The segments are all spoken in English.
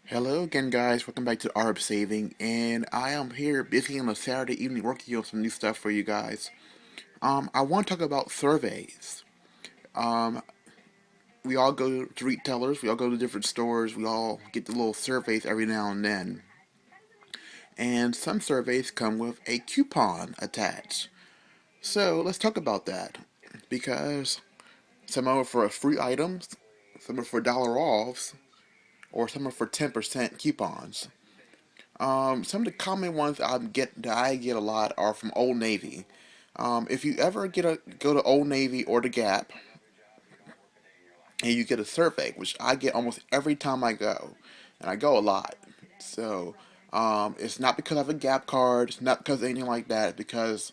Hello again, guys. Welcome back to Arb Saving, and I am here busy on a Saturday evening working on some new stuff for you guys. I want to talk about surveys. Um, we all go to retailers, we all go to different stores, we all get the little surveys every now and then, and some surveys come with a coupon attached. So let's talk about that, because some are for free items, some are for dollar offs, or some are for 10% coupons. Some of the common ones that I get a lot are from Old Navy. If you ever go to Old Navy or the Gap and you get a survey, which I get almost every time I go, and I go a lot, so it's not because I have a Gap card, it's not because of anything like that, it's because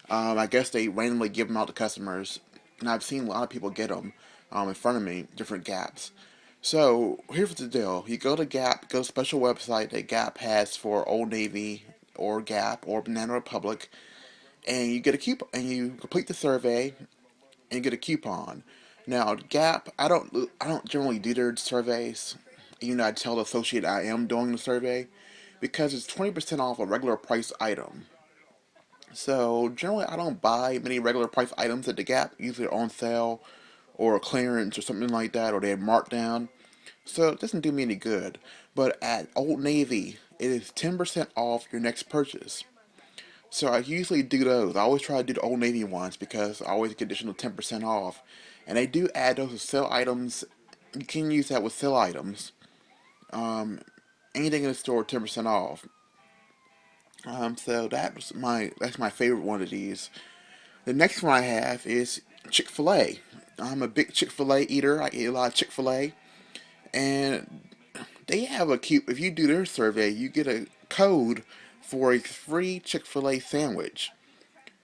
I guess they randomly give them out to customers, and I've seen a lot of people get them in front of me, different Gaps. So here's the deal: you go to Gap, go to a special website that Gap has for Old Navy or Gap or Banana Republic, and you get a coupon, and you complete the survey, and you get a coupon. Now Gap, I don't generally do their surveys. You know, I tell the associate I am doing the survey because it's 20% off a regular price item. So generally, I don't buy many regular price items at the Gap. Usually they're on sale or clearance or something like that, or they're marked down. So it doesn't do me any good. But at Old Navy, it is 10% off your next purchase. So I usually do those. I always try to do the Old Navy ones because I always get additional 10% off. And they do add those with sale items. You can use that with sale items. Um, Anything in the store, 10% off. So that's my favorite one of these. The next one I have is Chick-fil-A. I'm a big Chick-fil-A eater. I eat a lot of Chick-fil-A. And they have a cute. If you do their survey, you get a code for a free Chick-fil-A sandwich,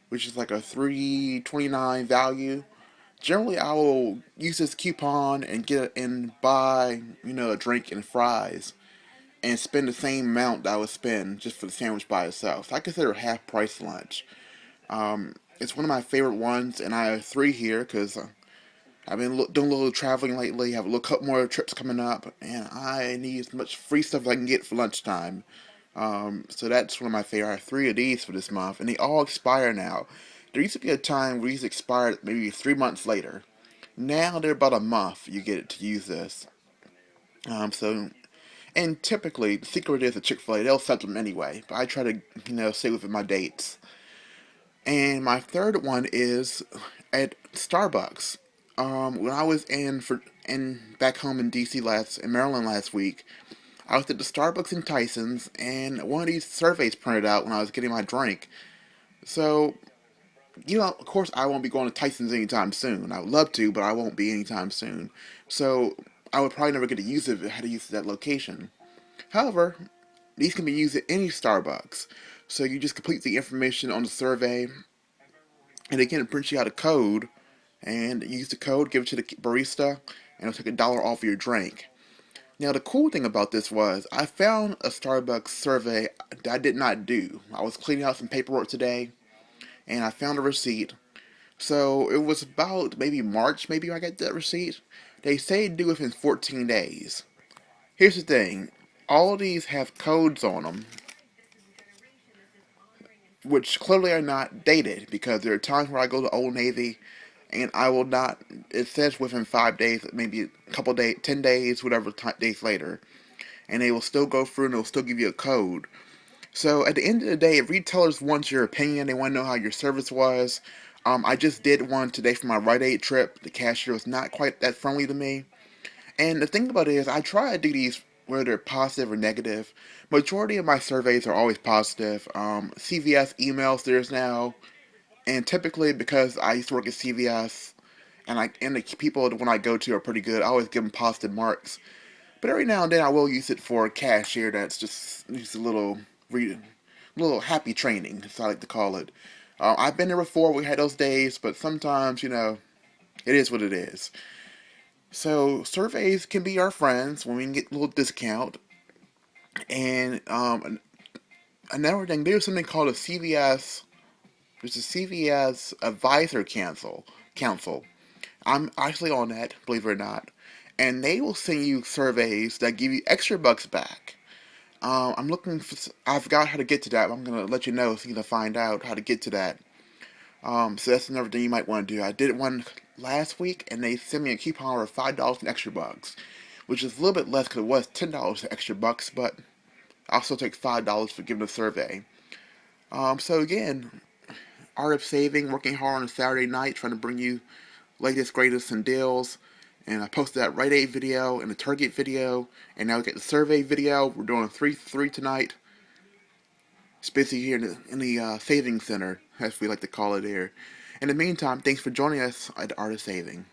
which is like a 3.29 value. Generally, I will use this coupon and buy a drink and fries and spend the same amount that I would spend just for the sandwich by itself. So I consider half price lunch. It's one of my favorite ones, and I have three here because I've been doing a little traveling lately. Have a little couple more trips coming up, and I need as much free stuff as I can get for lunchtime. So that's one of my favorite. I have three of these for this month, and they all expire now. There used to be a time where these expired maybe 3 months later. Now they're about a month. You get it to use this. So and typically the secret is at Chick-fil-A they'll set them anyway, but I try to stay within my dates. And my third one is at Starbucks. When I was in back home in DC in Maryland last week, I was at the Starbucks in Tyson's, and one of these surveys printed out when I was getting my drink. So, of course, I won't be going to Tyson's anytime soon. I would love to, but I won't be anytime soon. So, I would probably never get to use it if I had to use that location. However, these can be used at any Starbucks. So you just complete the information on the survey, and they can print you out a code, and use the code, give it to the barista, and it'll take $1 off your drink. Now, the cool thing about this was I found a Starbucks survey that I did not do. I was cleaning out some paperwork today, and I found a receipt. So it was about maybe March, maybe I got that receipt. They say do within 14 days. Here's the thing: all of these have codes on them, which clearly are not dated because there are times where I go to Old Navy and I will not. It says within 5 days, maybe a couple days, 10 days, whatever days later, and they will still go through and they'll still give you a code. So at the end of the day, if retailers want your opinion, they want to know how your service was. I just did one today for my Rite Aid trip. The cashier was not quite that friendly to me. And the thing about it is, I try to do these whether they're positive or negative. Majority of my surveys are always positive. CVS emails theirs now, and typically because I used to work at CVS, and the people when I go to are pretty good, I always give them positive marks. But every now and then I will use it for a cashier that's just a little happy training, as I like to call it. I've been there before. We had those days, but sometimes it is what it is. So surveys can be our friends when we can get a little discount. And another thing, there's something called a CVS. There's a CVS Advisor Council. I'm actually on that, believe it or not. and they will send you surveys that give you extra bucks back. I'm looking for. I forgot how to get to that. But I'm gonna let you know so you can find out how to get to that. So that's another thing you might want to do. I did one last week, and they sent me a coupon for $5 in extra bucks, which is a little bit less because it was $10 in extra bucks, but I'll still take $5 for giving a survey. So again, art of saving, working hard on a Saturday night, trying to bring you latest, greatest, and deals. And I posted that Rite Aid video and the Target video, and now we get the survey video. We're doing a 3-3 tonight. It's busy here in the saving center, as we like to call it here. In the meantime, thanks for joining us at the Art of Saving.